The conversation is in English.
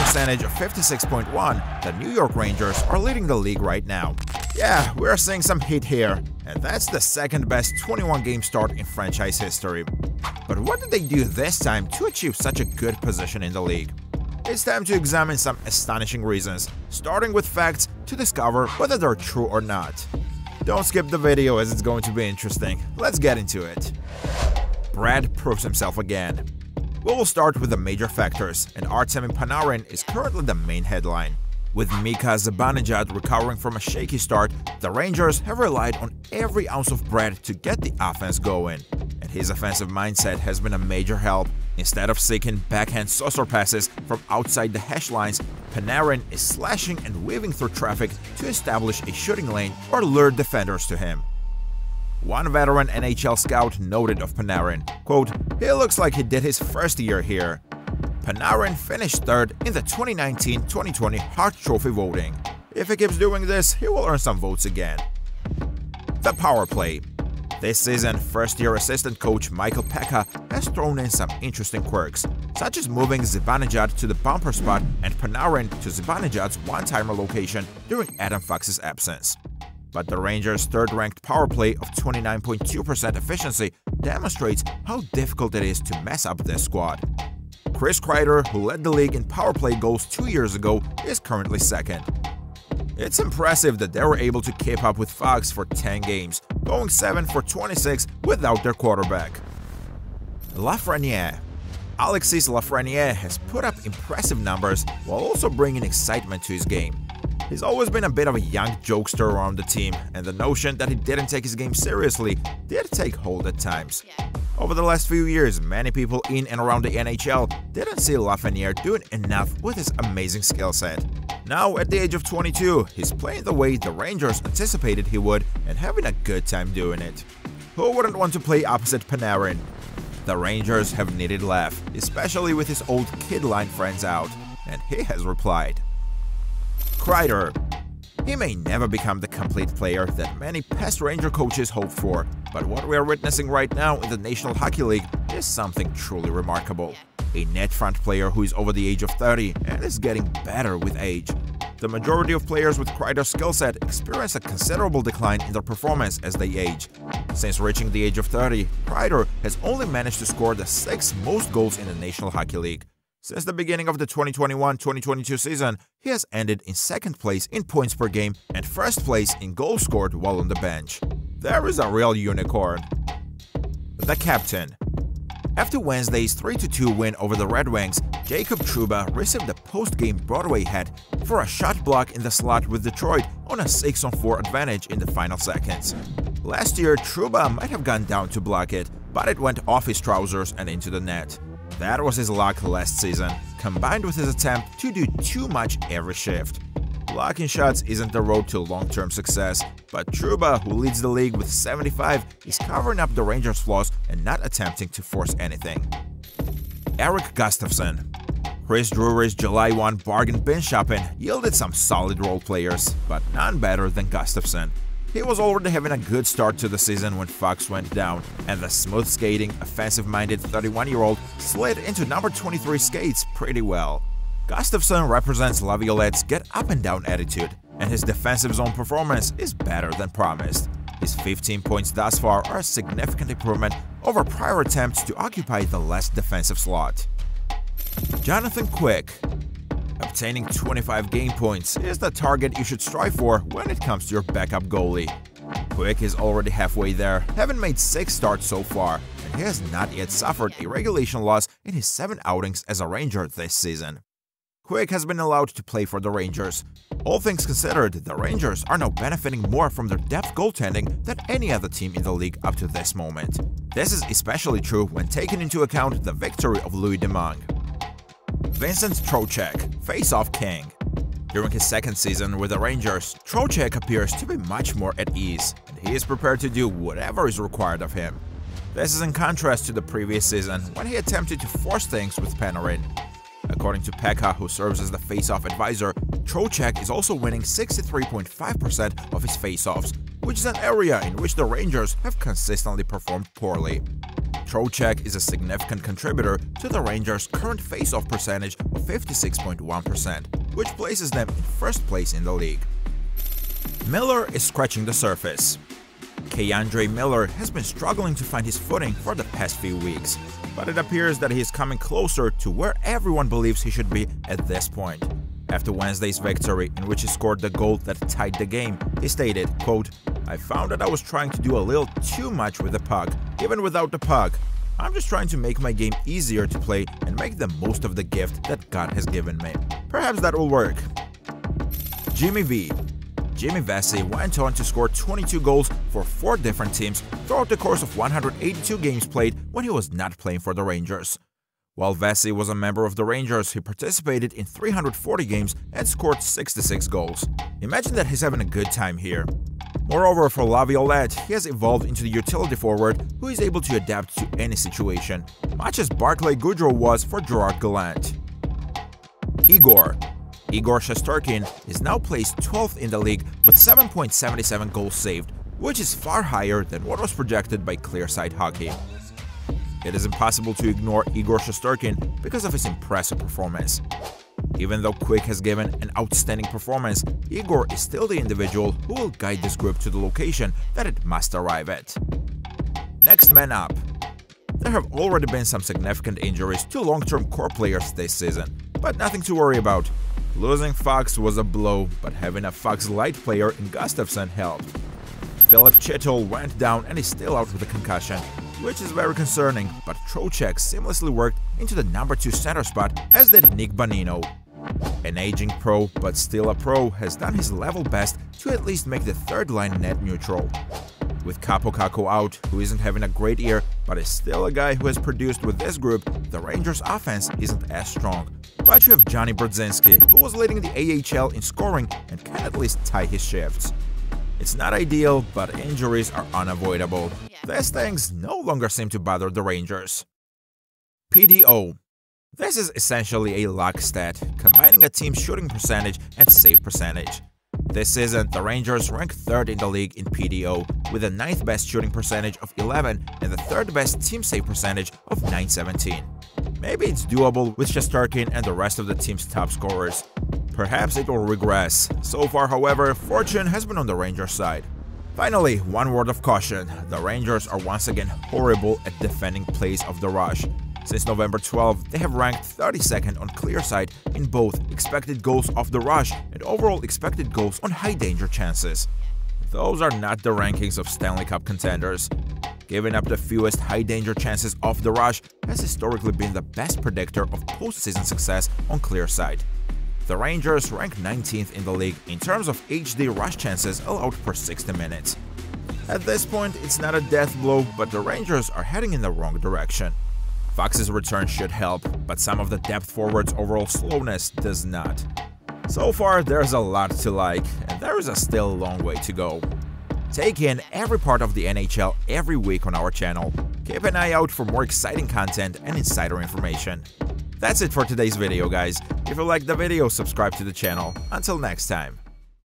Percentage of 56.1, the New York Rangers are leading the league right now. Yeah, we're seeing some heat here, and that's the second best 21-game start in franchise history. But what did they do this time to achieve such a good position in the league? It's time to examine some astonishing reasons, starting with facts to discover whether they're true or not. Don't skip the video as it's going to be interesting. Let's get into it. Brad proves himself again. We will start with the major factors, and Artemi Panarin is currently the main headline. With Mika Zibanejad recovering from a shaky start, the Rangers have relied on every ounce of Brad to get the offense going, and his offensive mindset has been a major help. Instead of seeking backhand saucer passes from outside the hash lines, Panarin is slashing and weaving through traffic to establish a shooting lane or lure defenders to him. One veteran NHL scout noted of Panarin, quote, "He looks like he did his first year here." Panarin finished third in the 2019-2020 Hart Trophy voting. If he keeps doing this, he will earn some votes again. The power play. This season, first-year assistant coach Michael Pekka has thrown in some interesting quirks, such as moving Zibanejad to the bumper spot and Panarin to Zibanejad's one-timer location during Adam Fox's absence. But the Rangers' third-ranked power play of 29.2% efficiency demonstrates how difficult it is to mess up this squad. Chris Kreider, who led the league in power play goals 2 years ago, is currently second. It's impressive that they were able to keep up with Fox for 10 games, going 7 for 26 without their quarterback. Lafreniere. Alexis Lafreniere has put up impressive numbers while also bringing excitement to his game. He's always been a bit of a young jokester around the team, and the notion that he didn't take his game seriously did take hold at times. Over the last few years, many people in and around the NHL didn't see Lafreniere doing enough with his amazing skill set. Now, at the age of 22, he's playing the way the Rangers anticipated he would and having a good time doing it. Who wouldn't want to play opposite Panarin? The Rangers have needed laugh, especially with his old kid-line friends out, and he has replied. Kreider. He may never become the complete player that many past Ranger coaches hoped for, but what we are witnessing right now in the National Hockey League is something truly remarkable. A net front player who is over the age of 30 and is getting better with age. The majority of players with Kreider's skill set experience a considerable decline in their performance as they age. Since reaching the age of 30, Kreider has only managed to score the 6th most goals in the National Hockey League. Since the beginning of the 2021-2022 season, he has ended in 2nd place in points per game and 1st place in goals scored while on the bench. There is a real unicorn. The captain. After Wednesday's 3-2 win over the Red Wings, Jacob Trouba received a post-game Broadway hat for a shot block in the slot with Detroit on a 6-on-4 advantage in the final seconds. Last year, Trouba might have gone down to block it, but it went off his trousers and into the net. That was his luck last season, combined with his attempt to do too much every shift. Blocking shots isn't the road to long-term success, but Trouba, who leads the league with 75, is covering up the Rangers' flaws and not attempting to force anything. Erik Gustafsson. Chris Drury's July 1 bargain bin shopping yielded some solid role players, but none better than Gustafsson. He was already having a good start to the season when Fox went down, and the smooth-skating, offensive-minded 31-year-old slid into number 23 skates pretty well. Gustafsson represents Laviolette's get-up-and-down attitude, and his defensive zone performance is better than promised. His 15 points thus far are a significant improvement over prior attempts to occupy the less defensive slot. Jonathan Quick. Obtaining 25 game points is the target you should strive for when it comes to your backup goalie. Quick is already halfway there, having made 6 starts so far, and he has not yet suffered a regulation loss in his 7 outings as a Ranger this season. Quick has been allowed to play for the Rangers. All things considered, the Rangers are now benefiting more from their depth goaltending than any other team in the league up to this moment. This is especially true when taking into account the victory of Louis Domingue. Vincent Trocheck, face-off king. During his 2nd season with the Rangers, Trocheck appears to be much more at ease, and he is prepared to do whatever is required of him. This is in contrast to the previous season, when he attempted to force things with Panarin. According to Pekka, who serves as the face-off advisor, Trocheck is also winning 63.5% of his face-offs, which is an area in which the Rangers have consistently performed poorly. Trocheck is a significant contributor to the Rangers' current face-off percentage of 56.1%, which places them in first place in the league. Miller is scratching the surface. K'Andre Miller has been struggling to find his footing for the past few weeks, but it appears that he is coming closer to where everyone believes he should be at this point. After Wednesday's victory, in which he scored the goal that tied the game, he stated, quote, "I found that I was trying to do a little too much with the puck, even without the puck. I'm just trying to make my game easier to play and make the most of the gift that God has given me. Perhaps that will work." Jimmy V. Jimmy Vesey went on to score 22 goals for 4 different teams throughout the course of 182 games played when he was not playing for the Rangers. While Vesey was a member of the Rangers, he participated in 340 games and scored 66 goals. Imagine that he's having a good time here. Moreover, for Laviolette, he has evolved into the utility forward who is able to adapt to any situation, much as Barclay Goodrow was for Gerard Gallant. Igor Shesterkin is now placed 12th in the league with 7.77 goals saved, which is far higher than what was projected by Clearside Hockey. It is impossible to ignore Igor Shesterkin because of his impressive performance. Even though Quick has given an outstanding performance, Igor is still the individual who will guide this group to the location that it must arrive at. Next man up. There have already been some significant injuries to long-term core players this season, but nothing to worry about. Losing Fox was a blow, but having a Fox light player in Gustafsson helped. Philip Chytil went down and is still out with a concussion, which is very concerning, but Trocheck seamlessly worked into the number 2 center spot, as did Nick Bonino. An aging pro, but still a pro, has done his level best to at least make the third line net neutral. With Capo Caco out, who isn't having a great year, but is still a guy who has produced with this group, the Rangers' offense isn't as strong. But you have Johnny Brodzinski, who was leading the AHL in scoring and can at least tie his shifts. It's not ideal, but injuries are unavoidable. These things no longer seem to bother the Rangers. PDO. This is essentially a luck stat, combining a team's shooting percentage and save percentage. This season, the Rangers rank 3rd in the league in PDO, with the 9th best shooting percentage of 11 and the 3rd best team save percentage of 917. Maybe it's doable with Shesterkin and the rest of the team's top scorers. Perhaps it will regress. So far, however, fortune has been on the Rangers' side. Finally, one word of caution. The Rangers are once again horrible at defending plays of the rush. Since November 12, they have ranked 32nd on Clearside in both expected goals off the rush and overall expected goals on high-danger chances. Those are not the rankings of Stanley Cup contenders. Giving up the fewest high-danger chances off the rush has historically been the best predictor of postseason success on Clearside. The Rangers rank 19th in the league in terms of HD rush chances allowed per 60 minutes. At this point, it's not a death blow, but the Rangers are heading in the wrong direction. Fox's return should help, but some of the depth forwards' overall slowness does not. So far, there's a lot to like, and there is still a long way to go. Take in every part of the NHL every week on our channel. Keep an eye out for more exciting content and insider information. That's it for today's video, guys. If you liked the video, subscribe to the channel. Until next time.